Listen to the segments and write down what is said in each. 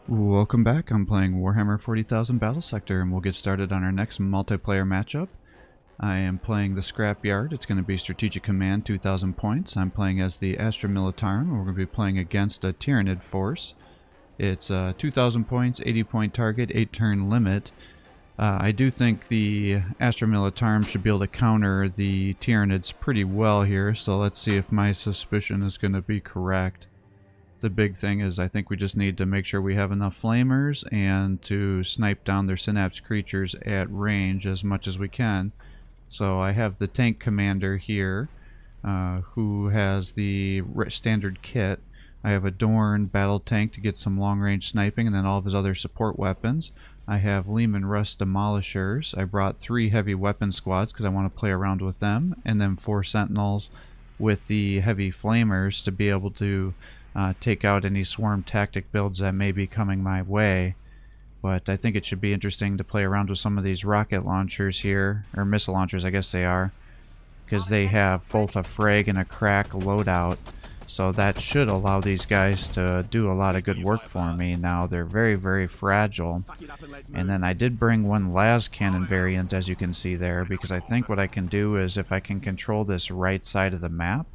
Welcome back. I'm playing Warhammer 40,000 Battlesector, and we'll get started on our next multiplayer matchup. I am playing the Scrapyard. It's going to be Strategic Command, 2,000 points. I'm playing as the Astra Miltarium, and we're going to be playing against a Tyranid force. It's 2,000 points, 80-point target, 8-turn limit. I do think the Astra Militarium should be able to counter the Tyranids pretty well here, so let's see if my suspicion is going to be correct. The big thing is I think we just need to make sure we have enough flamers and to snipe down their synapse creatures at range as much as we can. So I have the tank commander here who has the standard kit. I have a Dorn battle tank to get some long range sniping and then all of his other support weapons. I have Lehman Russ demolishers. I brought 3 heavy weapon squads because I want to play around with them, and then 4 sentinels with the heavy flamers to be able to take out any swarm tactic builds that may be coming my way. But I think it should be interesting to play around with some of these rocket launchers here, or missile launchers I guess they are, because they have both a frag and a crack loadout, so that should allow these guys to do a lot of good work for me. Now they're very fragile, and then I did bring one las cannon variant, as you can see there, because I think what I can do is if I can control this right side of the map,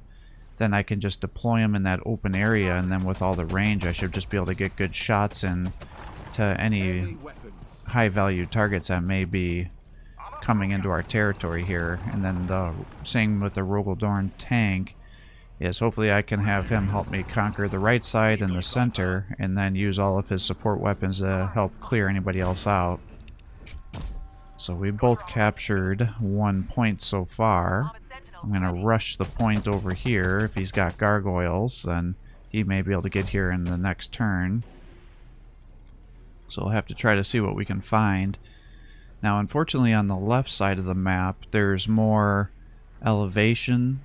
then I can just deploy them in that open area, and then with all the range I should just be able to get good shots in to any high value targets that may be coming into our territory here. And then the same with the Rogaldorn tank is hopefully I can have him help me conquer the right side and the center, and then use all of his support weapons to help clear anybody else out. So we both captured 1 point so far. I'm going to rush the point over here. If he's got gargoyles, then he may be able to get here in the next turn. So we'll have to try to see what we can find. Now, unfortunately, on the left side of the map, there's more elevation,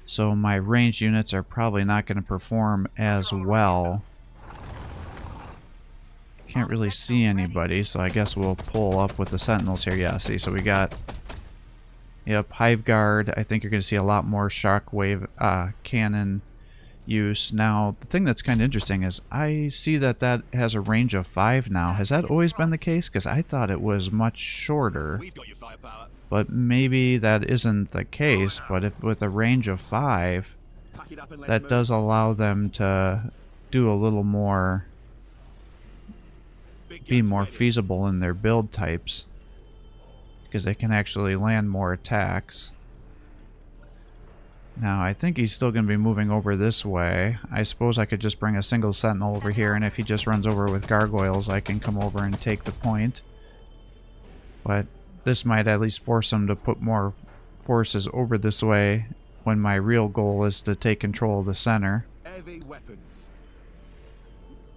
so my ranged units are probably not going to perform as well. Can't really see anybody, so I guess we'll pull up with the sentinels here. Yeah, see, so we got... Yep, Hive Guard. I think you're going to see a lot more shockwave cannon use. Now, the thing that's kind of interesting is I see that that has a range of 5 now. Has that always been the case? Because I thought it was much shorter. But maybe that isn't the case. But if with a range of 5, that does allow them to do a little more, be more feasible in their build types, because they can actually land more attacks. Now, I think he's still going to be moving over this way. I suppose I could just bring a single sentinel over here, and if he just runs over with gargoyles, I can come over and take the point. But this might at least force him to put more forces over this way, when my real goal is to take control of the center.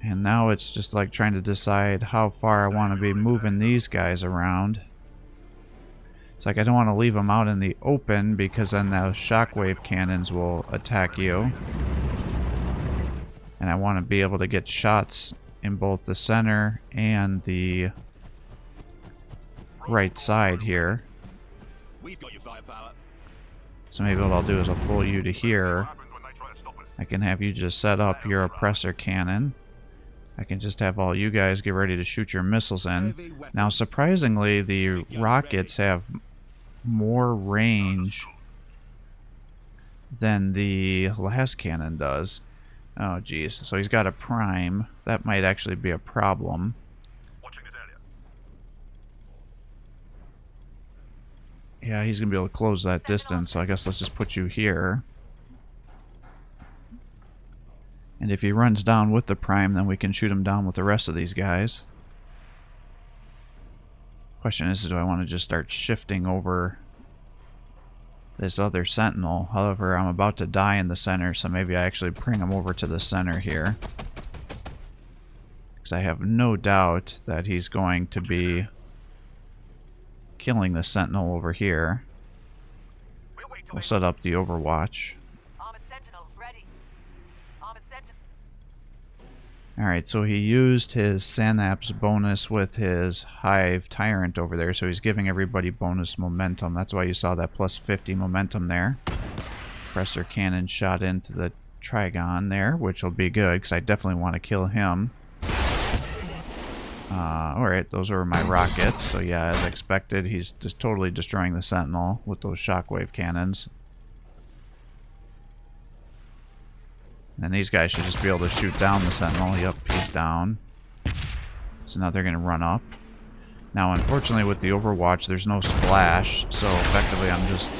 And now it's just like trying to decide how far I want to be moving these guys around. It's like I don't want to leave them out in the open, because then those shockwave cannons will attack you. And I want to be able to get shots in both the center and the right side here. So maybe what I'll do is I'll pull you to here. I can have you just set up your oppressor cannon. I can just have all you guys get ready to shoot your missiles in. Now, surprisingly, the rockets have more range than the las cannon does. Oh geez, so he's got a prime. That might actually be a problem. Yeah, he's gonna be able to close that distance, so I guess let's just put you here. And if he runs down with the prime, then we can shoot him down with the rest of these guys. Question is, do I want to just start shifting over this other sentinel? However, I'm about to die in the center, so maybe I actually bring him over to the center here, because I have no doubt that he's going to be killing the sentinel over here. We'll set up the overwatch. Alright, so he used his synapse bonus with his Hive Tyrant over there, so he's giving everybody bonus momentum. That's why you saw that plus 50 momentum there. Oppressor cannon shot into the Trigon there, which will be good, because I definitely want to kill him. Alright, those were my rockets. So yeah, as expected, he's just totally destroying the Sentinel with those shockwave cannons. And these guys should just be able to shoot down the Sentinel. Yep, he's down. So now they're going to run up. Now, unfortunately, with the Overwatch, there's no splash. So effectively, I'm just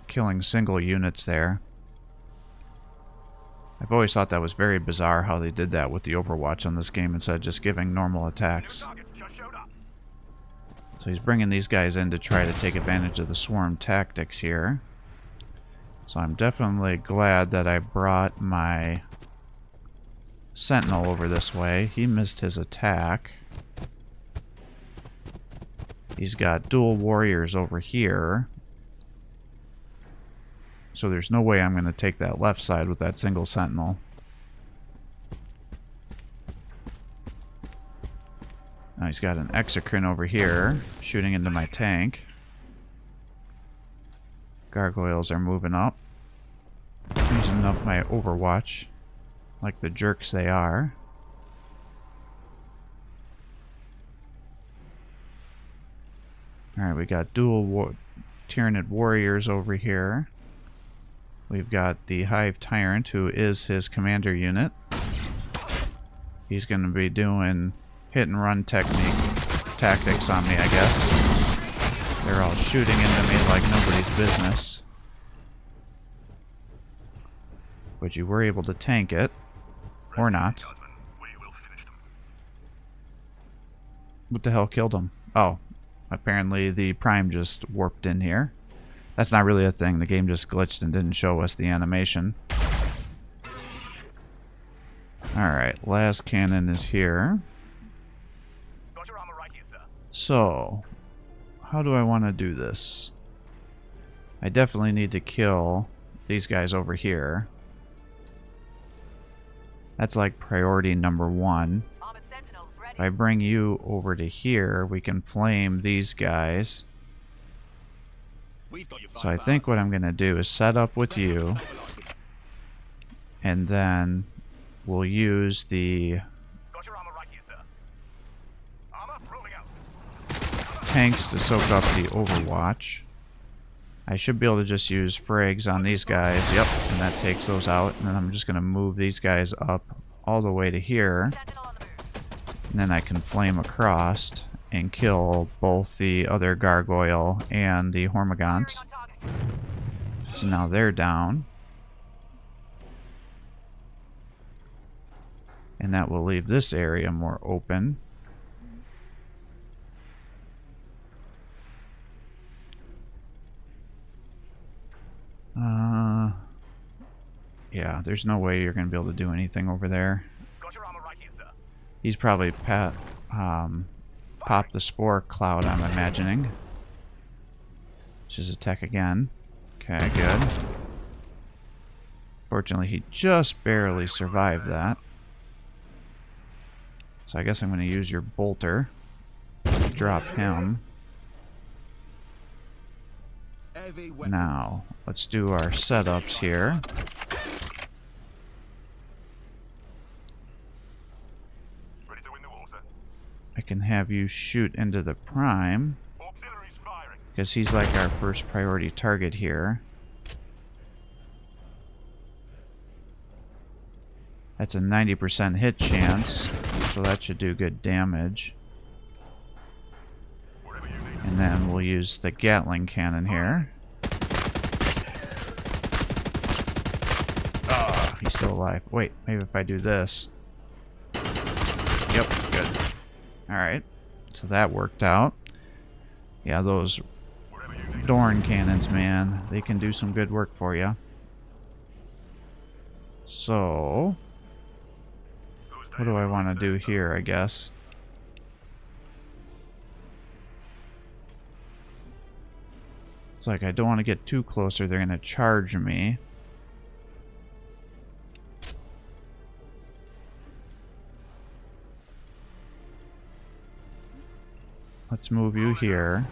killing single units there. I've always thought that was very bizarre how they did that with the Overwatch on this game instead of just giving normal attacks. So he's bringing these guys in to try to take advantage of the swarm tactics here. So I'm definitely glad that I brought my Sentinel over this way. He missed his attack. He's got dual warriors over here. So there's no way I'm going to take that left side with that single Sentinel. Now he's got an exocrine over here, shooting into my tank. Gargoyles are moving up. Using up my Overwatch, like the jerks they are. Alright, we got dual Tyranid warriors over here. We've got the Hive Tyrant, who is his commander unit. He's going to be doing hit and run tactics on me, I guess. They're all shooting into me like nobody's business. But you were able to tank it. Or not. What the hell killed him? Oh, apparently the Prime just warped in here. That's not really a thing. The game just glitched and didn't show us the animation. Alright, last cannon is here. So, how do I want to do this? I definitely need to kill these guys over here. That's like priority number 1. If I bring you over to here, we can flame these guys. So I think what I'm going to do is set up with you. And then we'll use the tanks to soak up the Overwatch. I should be able to just use frags on these guys. Yep, and that takes those out. And then I'm just going to move these guys up all the way to here. And then I can flame across and kill both the other Gargoyle and the Hormigaunt. So now they're down. And that will leave this area more open. Yeah, there's no way you're going to be able to do anything over there. He's probably popped the spore cloud, I'm imagining. Just attack again. Okay, good. Fortunately, he just barely survived that. So I guess I'm going to use your bolter to drop him. Now, let's do our setups here. I can have you shoot into the Prime, because he's like our first priority target here. That's a 90% hit chance, so that should do good damage. And then we'll use the Gatling cannon here. Oh, he's still alive. Wait, maybe if I do this. Yep, good. Alright, so that worked out. Yeah, those Dorn cannons, man, they can do some good work for you. So, what do I want to do here, I guess? It's like I don't want to get too close or they're going to charge me. Let's move you here.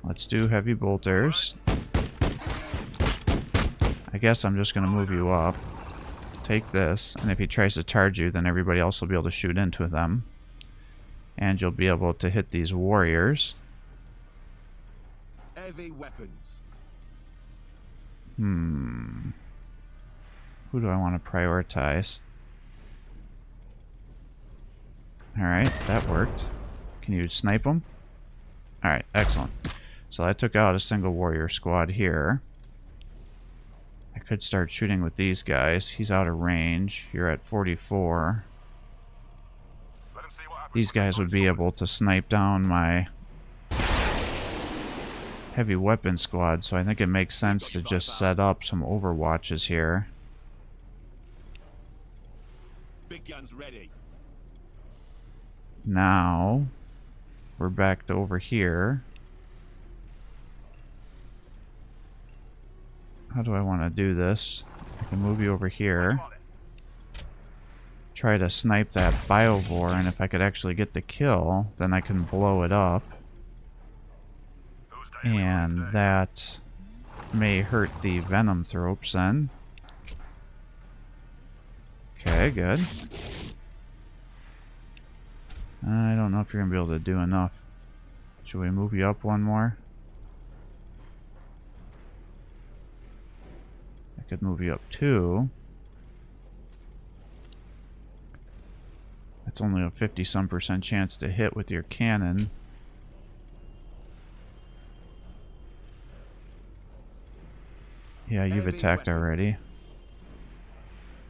Let's do heavy bolters. I guess I'm just going to move you up. Take this, and if he tries to charge you, then everybody else will be able to shoot into them. And you'll be able to hit these warriors. Heavy weapons. Who do I want to prioritize? Alright, that worked. Can you snipe them? Alright, excellent. So I took out a single warrior squad here. I could start shooting with these guys. He's out of range. You're at 44. These guys would be able to snipe down my heavy weapon squad, so I think it makes sense to just set up some overwatches here. Big guns ready. Now we're back to over here. How do I want to do this? I can move you over here. Try to snipe that biovore, and if I could actually get the kill, then I can blow it up. And that may hurt the venomthropes then. Okay, good. I don't know if you're going to be able to do enough. Should we move you up one more? I could move you up 2. That's only a 50-some% chance to hit with your cannon. Yeah, you've attacked already.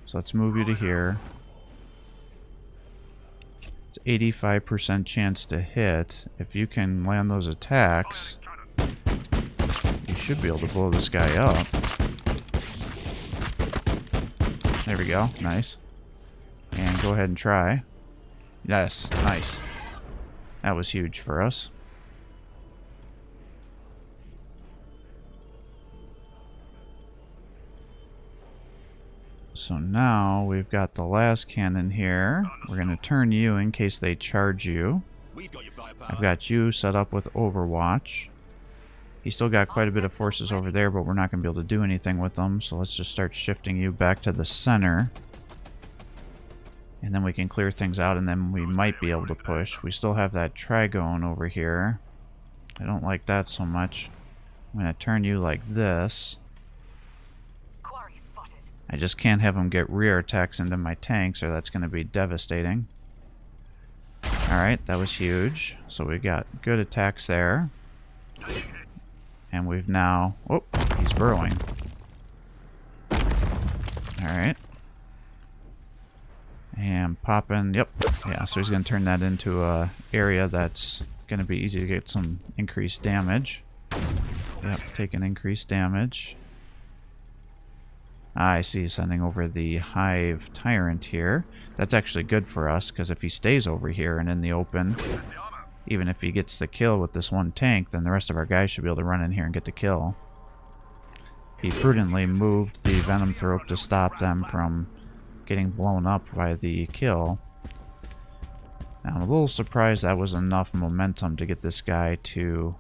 So let's move you to here. It's 85% chance to hit. If you can land those attacks, you should be able to blow this guy up. There we go. Nice. And go ahead and try. Yes, nice. That was huge for us. So now we've got the last cannon here. We're going to turn you in case they charge you. I've got you set up with Overwatch. He's still got quite a bit of forces over there, but we're not going to be able to do anything with them. So let's just start shifting you back to the center. And then we can clear things out, and then we might be able to push. We still have that Trigone over here. I don't like that so much. I'm going to turn you like this. I just can't have them get rear attacks into my tanks, or that's going to be devastating. Alright, that was huge. So we got good attacks there. And we've now... Oh, he's burrowing. Alright. And popping... Yep. Yeah, so he's going to turn that into a area that's going to be easy to get some increased damage. Yep, taking increased damage. I see he's sending over the Hive Tyrant here. That's actually good for us, because if he stays over here and in the open, even if he gets the kill with this one tank, then the rest of our guys should be able to run in here and get the kill. He prudently moved the Venomthrope to stop them from getting blown up by the kill. Now, I'm a little surprised that was enough momentum to get this guy to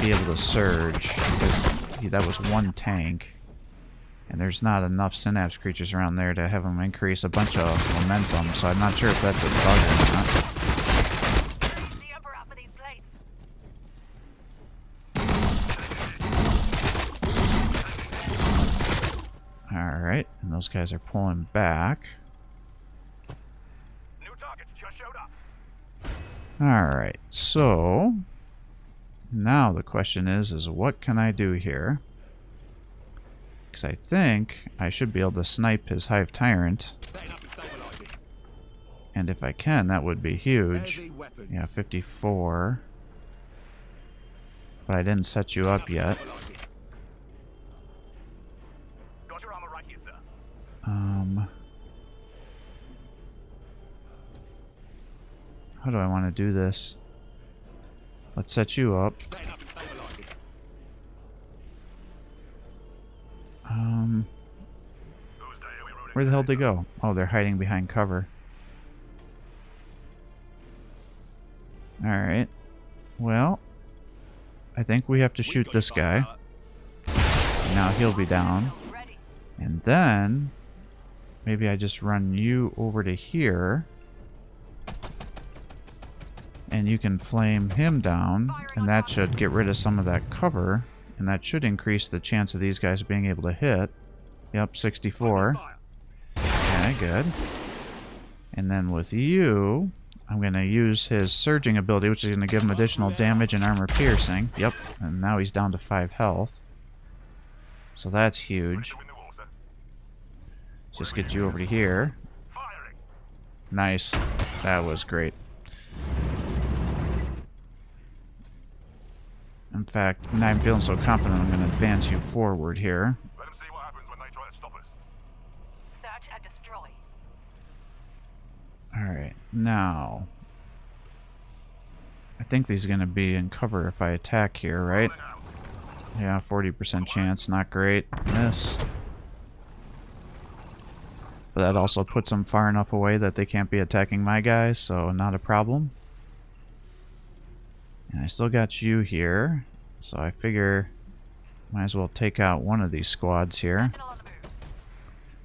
be able to surge, because that was one tank, and there's not enough synapse creatures around there to have him increase a bunch of momentum, so I'm not sure if that's a bug or not. Alright, and those guys are pulling back. Alright, so now the question is what can I do here? Because I think I should be able to snipe his Hive Tyrant. And if I can, that would be huge. Yeah, 54. But I didn't set you up yet. How do I want to do this? Let's set you up. Where the hell did they go? Oh, they're hiding behind cover. Alright. Well, I think we have to shoot this guy. Now he'll be down. And then maybe I just run you over to here. and you can flame him down, and that should get rid of some of that cover, and that should increase the chance of these guys being able to hit. Yep, 64. Okay, good. And then with you, I'm going to use his surging ability, which is going to give him additional damage and armor piercing. Yep, and now he's down to 5 health. So that's huge. Just get you over to here. Nice. That was great. In fact, now I'm feeling so confident I'm going to advance you forward here. Let them see what happens when they try to stop us. Search and destroy. Alright, now... I think these are going to be in cover if I attack here, right? Yeah, 40% chance, not great. Miss. But that also puts them far enough away that they can't be attacking my guys, so not a problem. And I still got you here, so I figure might as well take out one of these squads here.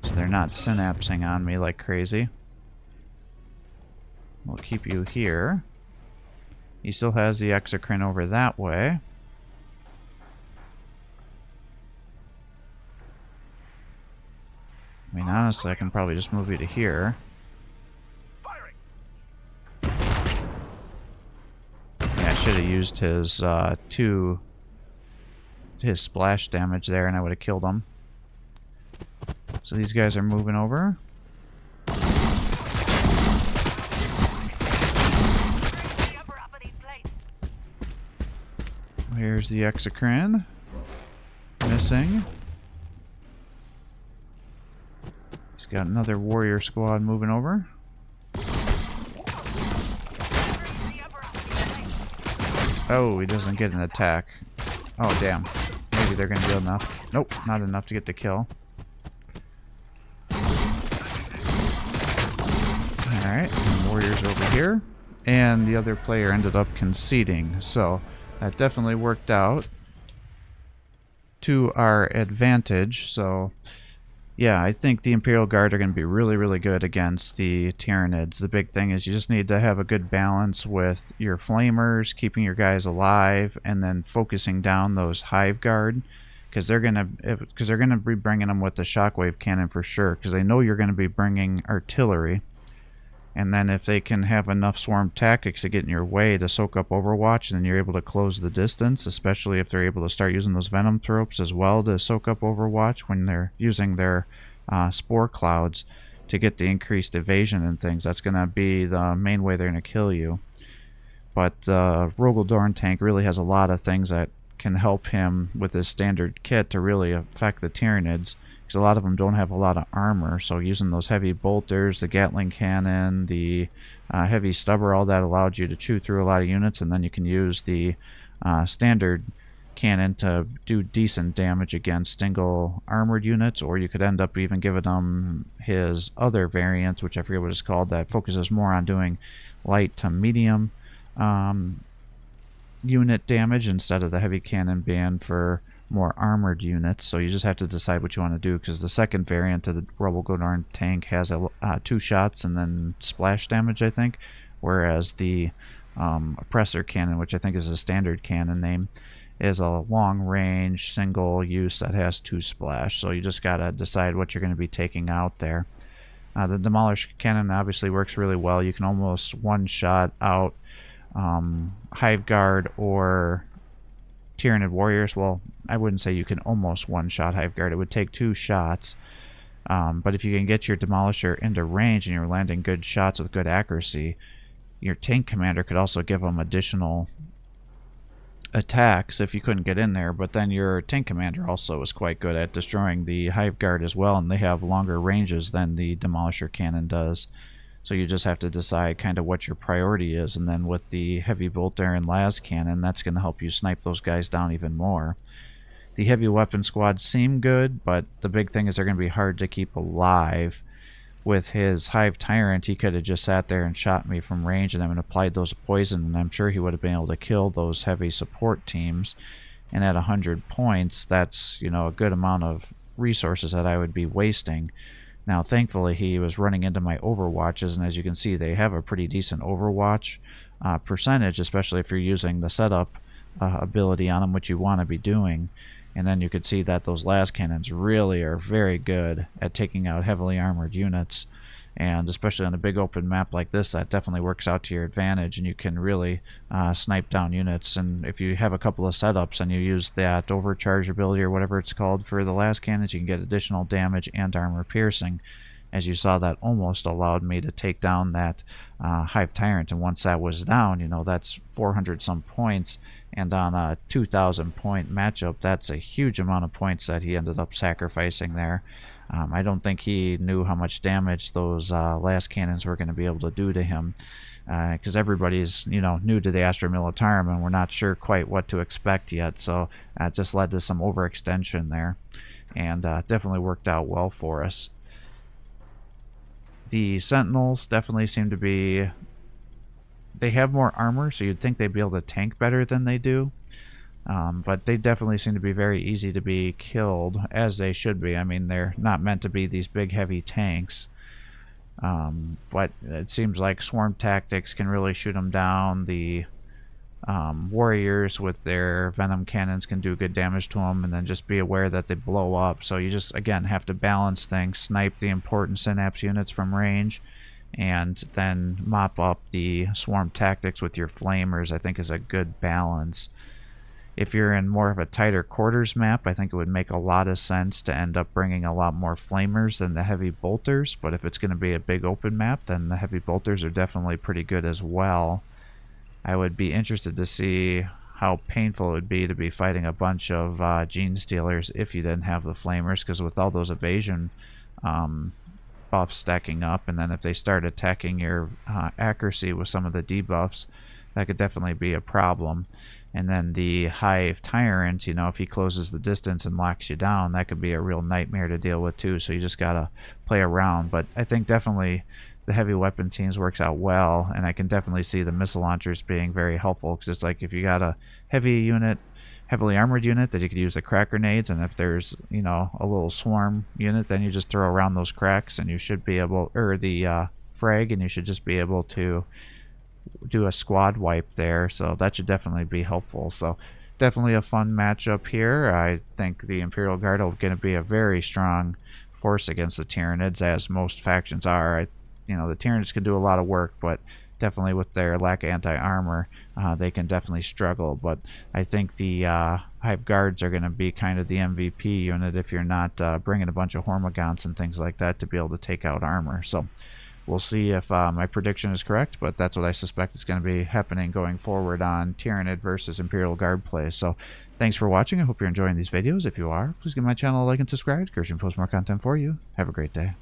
So they're not synapsing on me like crazy. We'll keep you here. He still has the exocrine over that way. I mean, honestly, I can probably just move you to here. Yeah, I should have used his his splash damage there, and I would have killed him. So these guys are moving over. Here's the exocrine. Missing. He's got another warrior squad moving over. Oh, he doesn't get an attack. Oh, damn. Maybe they're going to do enough. Nope, not enough to get the kill. Alright, warriors over here. And the other player ended up conceding. So, that definitely worked out to our advantage. So, yeah, I think the Imperial Guard are going to be really, really good against the Tyranids. The big thing is you just need to have a good balance with your flamers, keeping your guys alive, and then focusing down those Hive Guard, because they're going to be bringing them with the shockwave cannon for sure, because they know you're going to be bringing artillery. And then if they can have enough swarm tactics to get in your way to soak up Overwatch, then you're able to close the distance, especially if they're able to start using those Venom Tropes as well to soak up Overwatch when they're using their Spore Clouds to get the increased evasion and things. That's going to be the main way they're going to kill you. But Rogel Dorn tank really has a lot of things that can help him with his standard kit to really affect the Tyranids. A lot of them don't have a lot of armor, so using those heavy bolters, the Gatling cannon, the heavy stubber, all that allowed you to chew through a lot of units, and then you can use the standard cannon to do decent damage against single armored units, or you could end up even giving them his other variant, which I forget what it's called, that focuses more on doing light to medium unit damage instead of the heavy cannon being for more armored units. So you just have to decide what you want to do, because the second variant of the Rogel Dorn tank has 2 shots and then splash damage, I think, whereas the oppressor cannon, which I think is a standard cannon name, is a long range single use that has 2 splash. So you just gotta decide what you're going to be taking out there. The demolish cannon obviously works really well. You can almost one shot out Hive Guard or Tyranid warriors. Well, I wouldn't say you can almost one-shot Hive Guard. It would take 2 shots. But if you can get your Demolisher into range and you're landing good shots with good accuracy, your tank commander could also give them additional attacks if you couldn't get in there. But then your tank commander also is quite good at destroying the Hive Guard as well, and they have longer ranges than the Demolisher cannon does. So you just have to decide kind of what your priority is, and then with the heavy bolter and las cannon, that's going to help you snipe those guys down even more. The heavy weapon squads seem good, but the big thing is they're going to be hard to keep alive. With his Hive Tyrant, he could have just sat there and shot me from range and then applied those poison, and I'm sure he would have been able to kill those heavy support teams. And at 100 points, that's, you know, a good amount of resources that I would be wasting. Now, thankfully, he was running into my overwatches, and as you can see, they have a pretty decent overwatch percentage, especially if you're using the setup ability on them, which you want to be doing. And then you could see that those las cannons really are very good at taking out heavily armored units. And especially on a big open map like this, that definitely works out to your advantage, and you can really snipe down units. And if you have a couple of setups and you use that overcharge ability or whatever it's called for the las cannons, you can get additional damage and armor piercing. As you saw, that almost allowed me to take down that Hive Tyrant, and once that was down, you know, that's 400 some points, and on a 2,000 point matchup, that's a huge amount of points that he ended up sacrificing there. I don't think he knew how much damage those las cannons were going to be able to do to him, because everybody's, you know, new to the Astra Militarium, and we're not sure quite what to expect yet, so it just led to some overextension there, and definitely worked out well for us. The Sentinels definitely seem to be... They have more armor, so you'd think they'd be able to tank better than they do. But they definitely seem to be very easy to be killed, as they should be. I mean, they're not meant to be these big, heavy tanks. But it seems like swarm tactics can really shoot them down. The warriors with their venom cannons can do good damage to them, and then just be aware that they blow up. So you just, again, have to balance things, snipe the important synapse units from range, and then mop up the swarm tactics with your flamers. I think is a good balance. If you're in more of a tighter quarters map, I think it would make a lot of sense to end up bringing a lot more flamers than the heavy bolters, but if it's going to be a big open map, then the heavy bolters are definitely pretty good as well. I would be interested to see how painful it would be to be fighting a bunch of gene stealers if you didn't have the flamers, because with all those evasion buffs stacking up, and then if they start attacking your accuracy with some of the debuffs, that could definitely be a problem. And then the Hive Tyrant, you know, if he closes the distance and locks you down, that could be a real nightmare to deal with too, so you just gotta play around. But I think definitely the heavy weapon teams works out well, and I can definitely see the missile launchers being very helpful, because it's like if you got a heavy unit, heavily armored unit, that you could use the crack grenades, and if there's, you know, a little swarm unit, then you just throw around those cracks and you should be able, or the frag, and you should just be able to do a squad wipe there. So that should definitely be helpful. So definitely a fun matchup here. I think the Imperial Guard are going to be a very strong force against the Tyranids, as most factions are. You know, the Tyranids can do a lot of work, but definitely with their lack of anti-armor, they can definitely struggle. But I think the Hive Guards are going to be kind of the MVP unit if you're not bringing a bunch of Hormagaunts and things like that to be able to take out armor. So we'll see if my prediction is correct, but that's what I suspect is going to be happening going forward on Tyranid versus Imperial Guard plays. So thanks for watching. I hope you're enjoying these videos. If you are, please give my channel a like and subscribe. Christian posts more content for you. Have a great day.